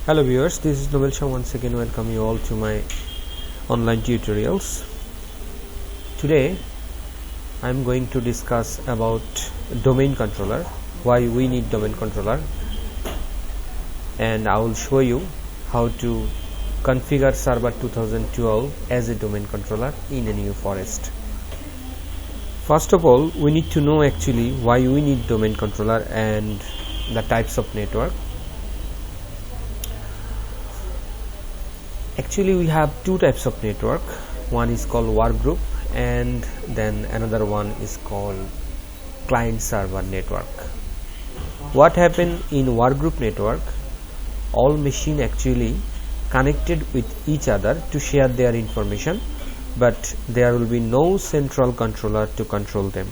Hello viewers, this is Noel Shah. Once again welcome you all to my online tutorials. Today I am going to discuss about domain controller, why we need domain controller, and I will show you how to configure Server 2012 as a domain controller in a new forest. First of all, we need to know actually why we need domain controller and the types of network. Actually, we have two types of network. One is called Workgroup, and then another one is called client server network. What happened in Workgroup network? All machine actually connected with each other to share their information, but there will be no central controller to control them.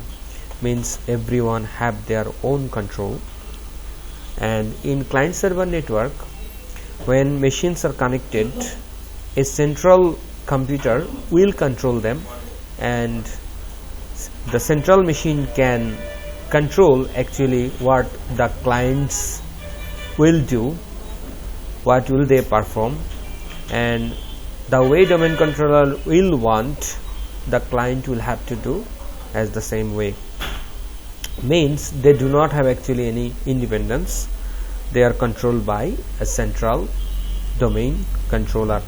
Means everyone have their own control. And in client server network, when machines are connected, a central computer will control them, and the central machine can control actually what the clients will do, what will they perform, and the way domain controller will want, the client will have to do as the same way. Means they do not have actually any independence. They are controlled by a central domain controller.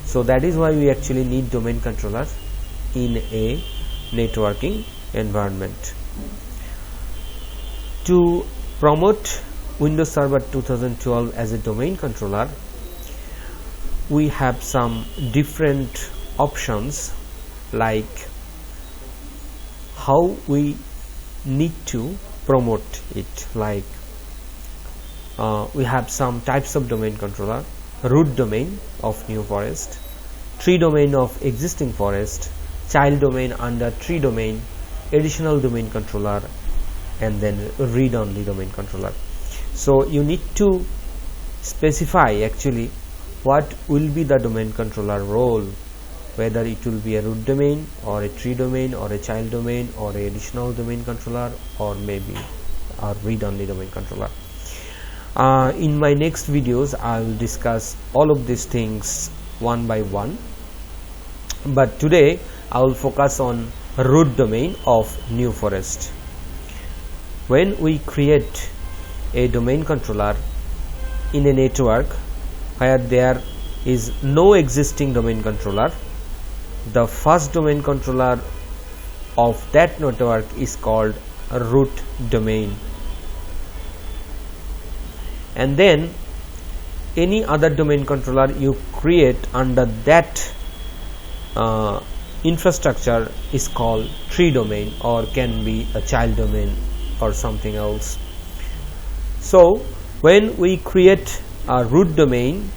So that is why we actually need domain controller in a networking environment. To promote Windows Server 2012 as a domain controller, we have some different options, like how we need to promote it. Like we have some types of domain controller: root domain of new forest, tree domain of existing forest, child domain under tree domain, additional domain controller, and then read-only domain controller. So you need to specify actually what will be the domain controller role, whether it will be a root domain or a tree domain or a child domain or a additional domain controller, or maybe a read-only domain controller. In my next videos I will discuss all of these things one by one, but today I will focus on root domain of new forest. When we create a domain controller in a network where there is no existing domain controller, the first domain controller of that network is called a root domain. And then any other domain controller you create under that infrastructure is called tree domain, or can be a child domain or something else. So when we create a root domain,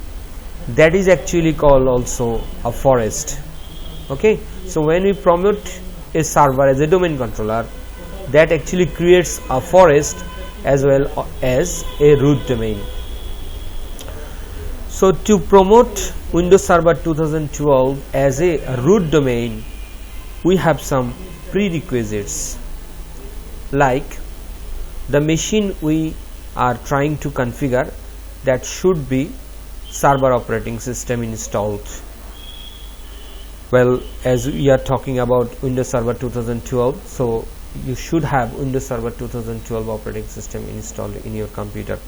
that is actually called also a forest. Okay, so when we promote a server as a domain controller, that actually creates a forest as well as a root domain. So to promote Windows Server 2012 as a root domain, we have some prerequisites, like the machine we are trying to configure, that should be server operating system installed. Well, as we are talking about Windows Server 2012, so you should have Windows Server 2012 operating system installed in your computer.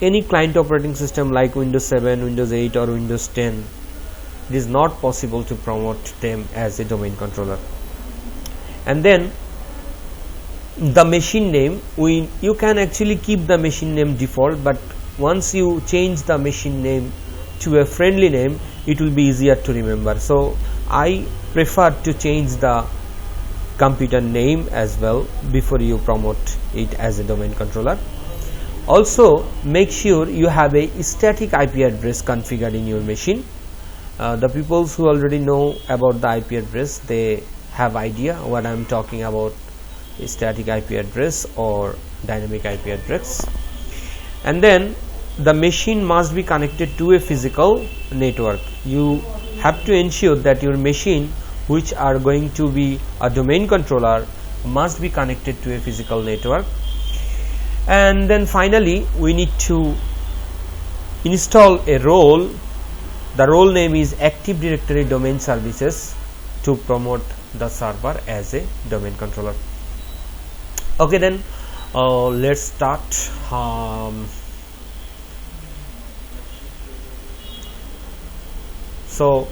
Any client operating system like Windows 7, Windows 8 or Windows 10, it is not possible to promote them as a domain controller. And then the machine name, you can actually keep the machine name default, but once you change the machine name to a friendly name, it will be easier to remember. So I prefer to change the computer name as well before you promote it as a domain controller. Also make sure you have a static IP address configured in your machine. The people who already know about the IP address, they have idea what I am talking about, static IP address or dynamic IP address. And then the machine must be connected to a physical network. You have to ensure that your machine which are going to be a domain controller must be connected to a physical network. And then finally we need to install a role. The role name is Active Directory Domain Services to promote the server as a domain controller. Okay, then let's start. So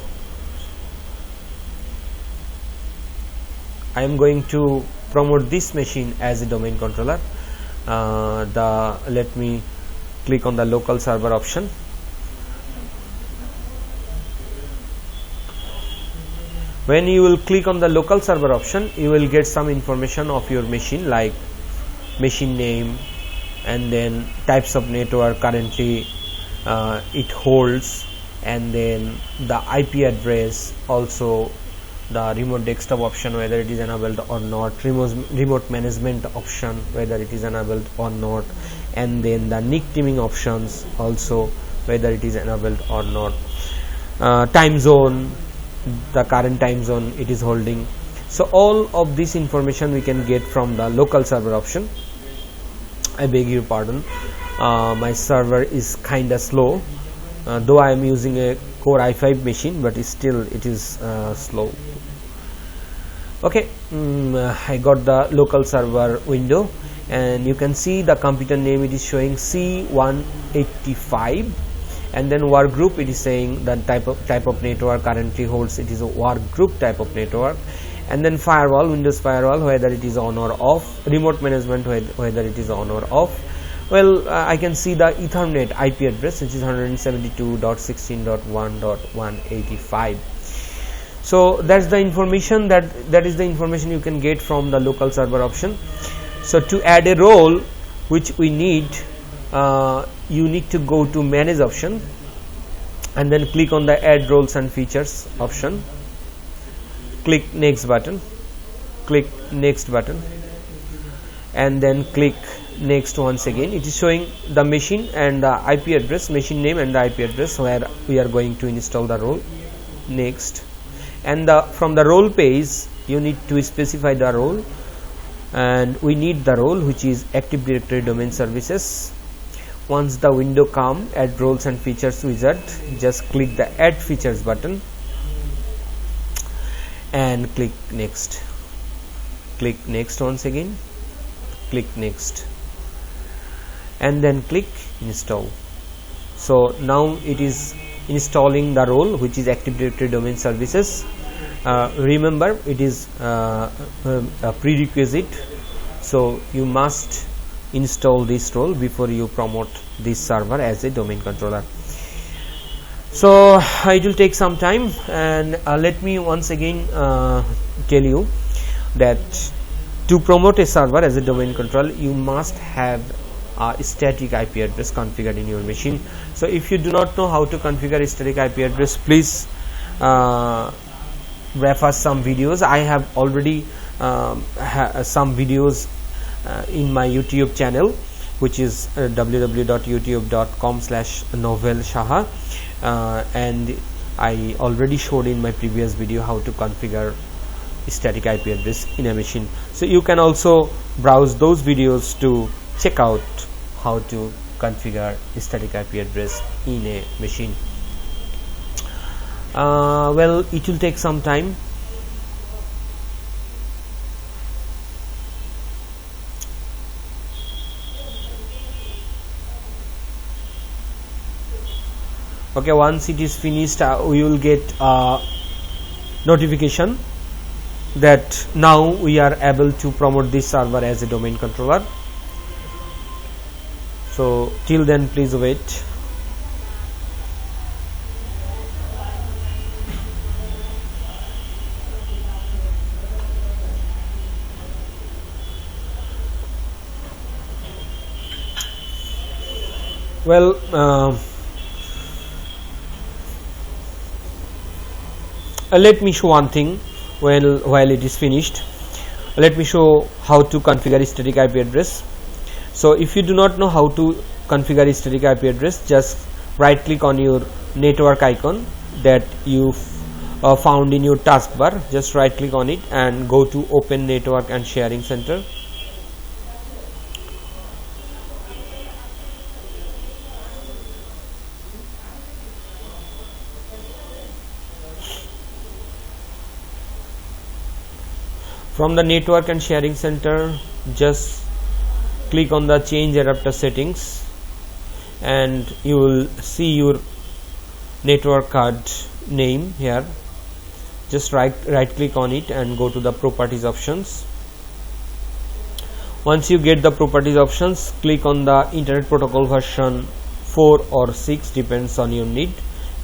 I am going to promote this machine as a domain controller. Let me click on the local server option. When you will click on the local server option, you will get some information of your machine, like machine name and then types of network currently it holds, and then the IP address, also the remote desktop option, whether it is enabled or not, remote management option, whether it is enabled or not, and then the NIC teaming options also, whether it is enabled or not, time zone, the current time zone it is holding. So all of this information we can get from the local server option. I beg your pardon, my server is kinda slow, though I am using a Core i5 machine, but still it is slow. Okay, I got the local server window, and you can see the computer name, it is showing C185, and then Workgroup, it is saying that type of network currently holds, it is a Workgroup type of network. And then firewall, Windows firewall, whether it is on or off, remote management, whether it is on or off. Well, I can see the Ethernet IP address, which is 172.16.1.185. so that's the information, that is the information you can get from the local server option. So to add a role which we need, you need to go to manage option and then click on the add roles and features option, click next button, click next button, and then click next once again. It is showing the machine and the IP address, machine name and the IP address where we are going to install the role. Next, and from the role page you need to specify the role, and we need the role which is Active Directory Domain Services. Once the window come, add roles and features wizard, just click the add features button and click next, click next once again, click next, and then click install. So now it is installing the role which is Active Directory Domain Services. Remember, it is a prerequisite, so you must install this role before you promote this server as a domain controller. So it will take some time, and let me once again tell you that to promote a server as a domain controller, you must have a static IP address configured in your machine. So if you do not know how to configure a static IP address, please refer some videos. I have already some videos in my YouTube channel, which is www.youtube.com/novelshah, and I already showed in my previous video how to configure static IP address in a machine. So you can also browse those videos to check out how to configure static IP address in a machine. Well, it will take some time. Okay, once it is finished, we will get a notification that now we are able to promote this server as a domain controller. So till then, please wait. Well, let me show one thing. While it is finished, let me show how to configure static IP address. So if you do not know how to configure static IP address, just right click on your network icon that you found in your taskbar. Just right click on it and go to Open Network and Sharing Center. From the network and sharing center, just click on the change adapter settings and you will see your network card name here. Just right click on it and go to the properties options. Once you get the properties options, click on the internet protocol version 4 or 6, depends on your need.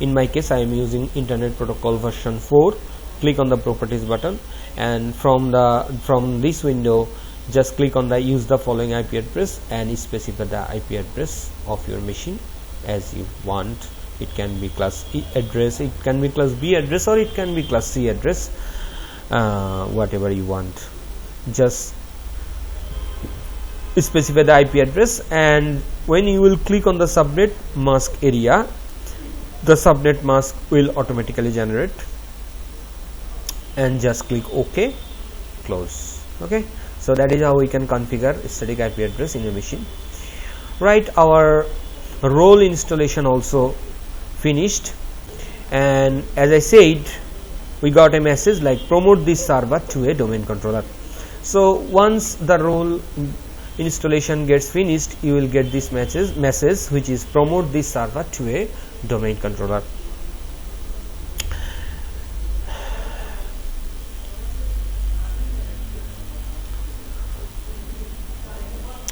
In my case, I am using internet protocol version 4. Click on the properties button, and from this window just click on the use the following IP address and specify the IP address of your machine as you want. It can be class E address, it can be class B address, or it can be class C address, whatever you want. Just specify the IP address, and when you will click on the subnet mask area, the subnet mask will automatically generate, and just click OK, close. Okay, so that is how we can configure static IP address in a machine. Right, our role installation also finished, and as I said, we got a message like promote this server to a domain controller. So once the role installation gets finished, you will get this message which is promote this server to a domain controller.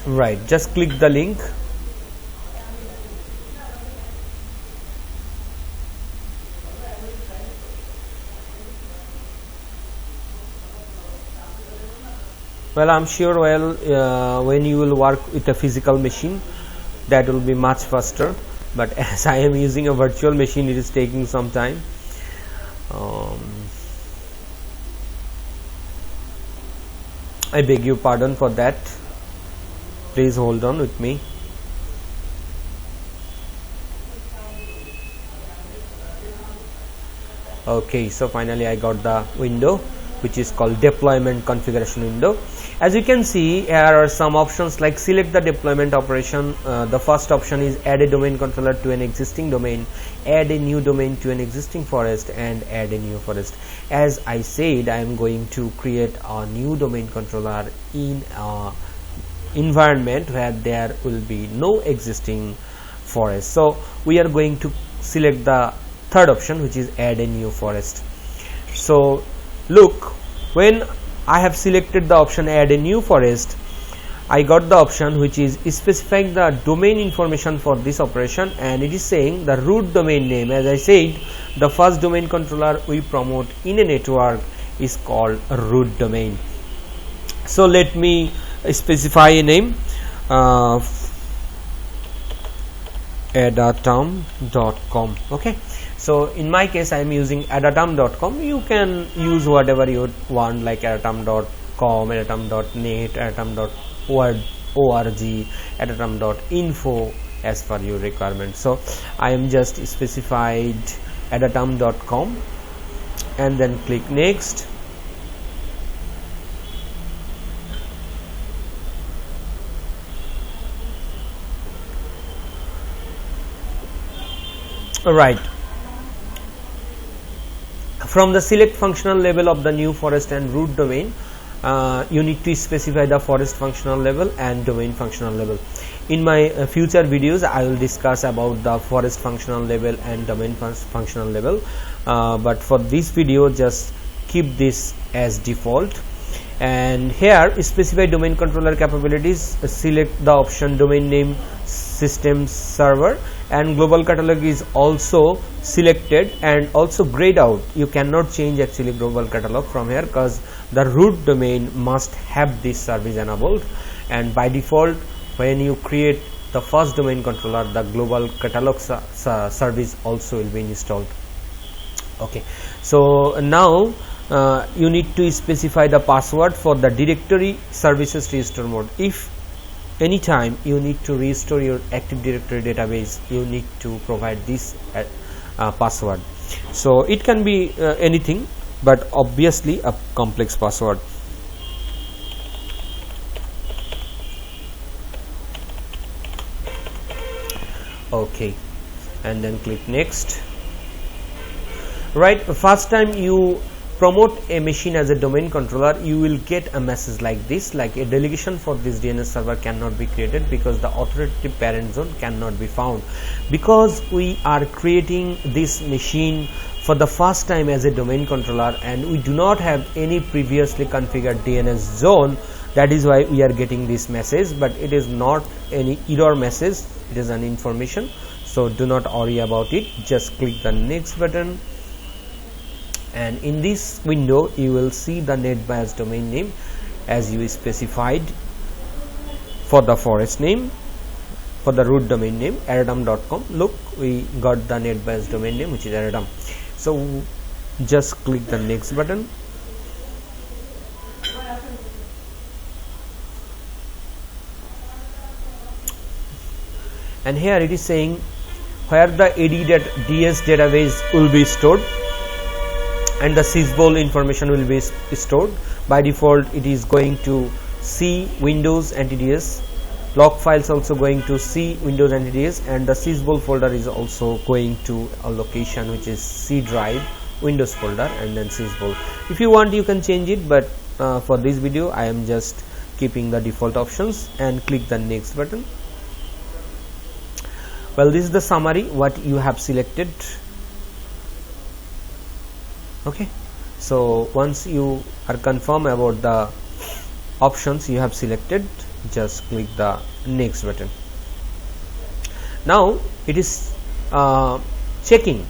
Right, just click the link. Well, I'm sure when you will work with a physical machine, that will be much faster, but as I am using a virtual machine, it is taking some time. I beg your pardon for that. Please hold on with me. Okay, so finally I got the window which is called deployment configuration window. As you can see, here are some options like select the deployment operation. The first option is add a domain controller to an existing domain, add a new domain to an existing forest, and add a new forest. As I said, I am going to create a new domain controller in a environment where there will be no existing forest. So we are going to select the third option, which is add a new forest. So look, when I have selected the option add a new forest, I got the option which is specifying the domain information for this operation, and it is saying the root domain name. As I said, the first domain controller we promote in a network is called a root domain. So let me specify a name, adatom.com. okay, so in my case I am using adatom.com. You can use whatever you want, like adatom.com, adatom.net, adatom.org, adatom.info, as per your requirement. So I am just specified adatom.com and then click next. Right, from the select functional level of the new forest and root domain, you need to specify the forest functional level and domain functional level. In my future videos I will discuss about the forest functional level and domain functional level, but for this video just keep this as default. And here specify domain controller capabilities, select the option domain name system server, and global catalog is also selected and also grayed out. You cannot change actually global catalog from here because the root domain must have this service enabled, and by default when you create the first domain controller, the global catalog service also will be installed. Okay, so now you need to specify the password for the directory services restore mode. If anytime you need to restore your Active Directory database, you need to provide this password. So it can be anything, but obviously a complex password. Okay, and then click next. Right, first time you promote a machine as a domain controller, you will get a message like this, like a delegation for this DNS server cannot be created because the authoritative parent zone cannot be found. Because we are creating this machine for the first time as a domain controller and we do not have any previously configured DNS zone, that is why we are getting this message, but it is not any error message, it is an information. So do not worry about it, just click the next button, and in this window you will see the net bias domain name as you specified for the forest name, for the root domain name eradom.com. Look, we got the net bias domain name which is eradom. So just click the next button, and here it is saying where the AD.ds database will be stored and the sysbol information will be stored. By default it is going to C Windows NTDS, log files also going to C Windows NTDS, and the sysbol folder is also going to a location which is C drive Windows folder and then sysbol. If you want you can change it, but for this video I am just keeping the default options, and click the next button. Well, this is the summary what you have selected. Okay, so once you are confirmed about the options you have selected, just click the next button. Now it is checking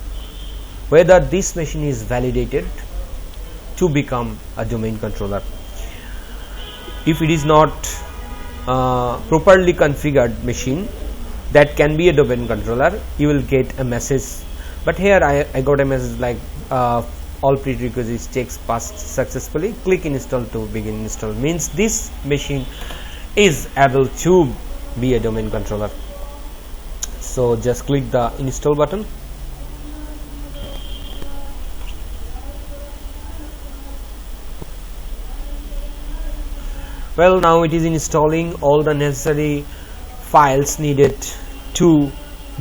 whether this machine is validated to become a domain controller. If it is not properly configured machine that can be a domain controller, you will get a message. But here I got a message like all prerequisites checks passed successfully, click install to begin install, means this machine is able to be a domain controller. So just click the install button. Well, now it is installing all the necessary files needed to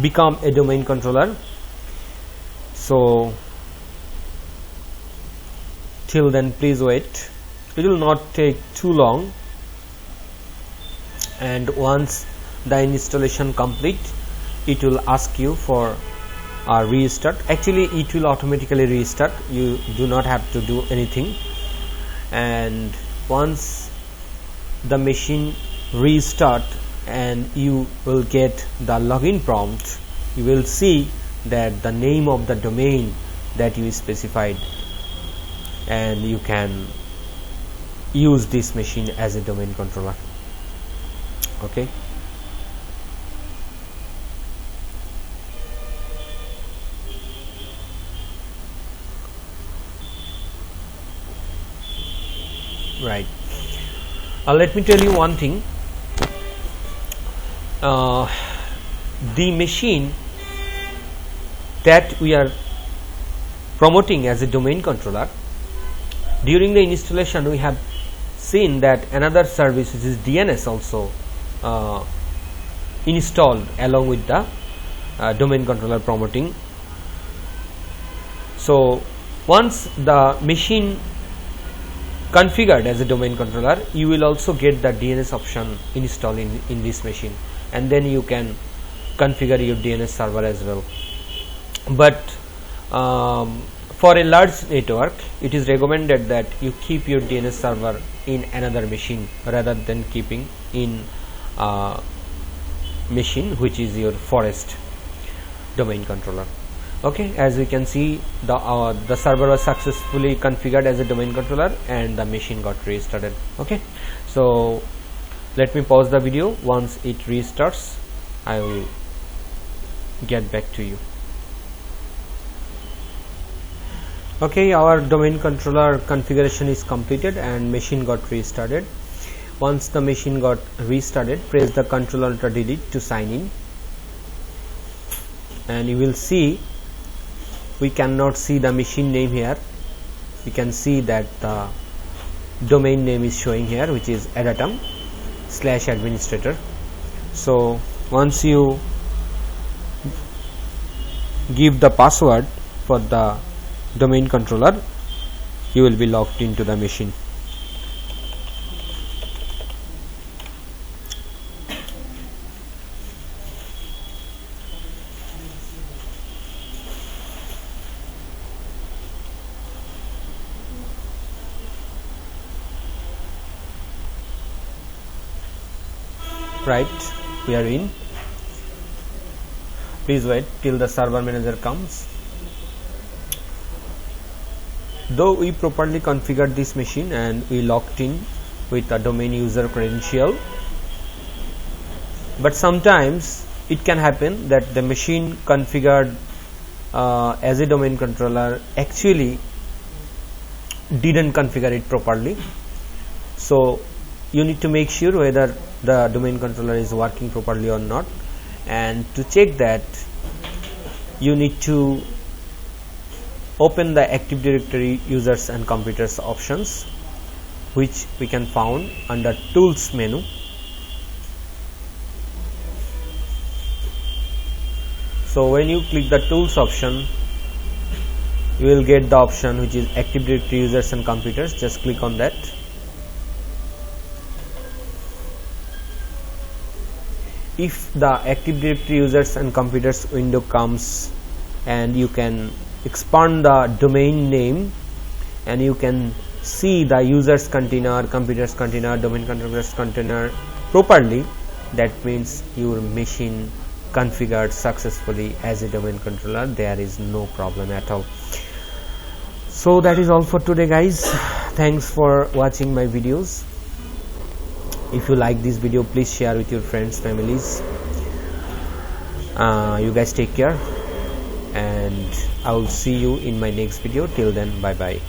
become a domain controller. So till then please wait, it will not take too long, and once the installation complete it will ask you for a restart. Actually it will automatically restart, you do not have to do anything, and once the machine restart and you will get the login prompt, you will see that the name of the domain that you specified, and you can use this machine as a domain controller. Okay, right. Let me tell you one thing. The machine that we are promoting as a domain controller, during the installation we have seen that another service which is DNS also installed along with the domain controller promoting. So once the machine configured as a domain controller, you will also get the DNS option installed in this machine, and then you can configure your DNS server as well. But for a large network it is recommended that you keep your DNS server in another machine rather than keeping in a machine which is your forest domain controller. Okay, as we can see the server was successfully configured as a domain controller and the machine got restarted. Okay, so let me pause the video. Once it restarts I will get back to you. Okay, our domain controller configuration is completed and machine got restarted. Once the machine got restarted, press the Ctrl-Alt-Delete to sign in, and you will see we cannot see the machine name here. We can see that the domain name is showing here, which is edatom/administrator. So once you give the password for the domain controller, you will be logged into the machine. Right, we are in. Please wait till the server manager comes. Though we properly configured this machine and we logged in with a domain user credential, but sometimes it can happen that the machine configured as a domain controller actually didn't configure it properly. So you need to make sure whether the domain controller is working properly or not, and to check that you need to open the Active Directory users and computers options, which we can found under Tools menu. So when you click the Tools option, you will get the option which is Active Directory users and computers. Just click on that. If the Active Directory users and computers window comes, and you can expand the domain name and you can see the users container, computers container, domain controllers container properly, that means your machine configured successfully as a domain controller. There is no problem at all. So that is all for today, guys. Thanks for watching my videos. If you like this video, please share with your friends, families. You guys take care, and I will see you in my next video. Till then, bye bye.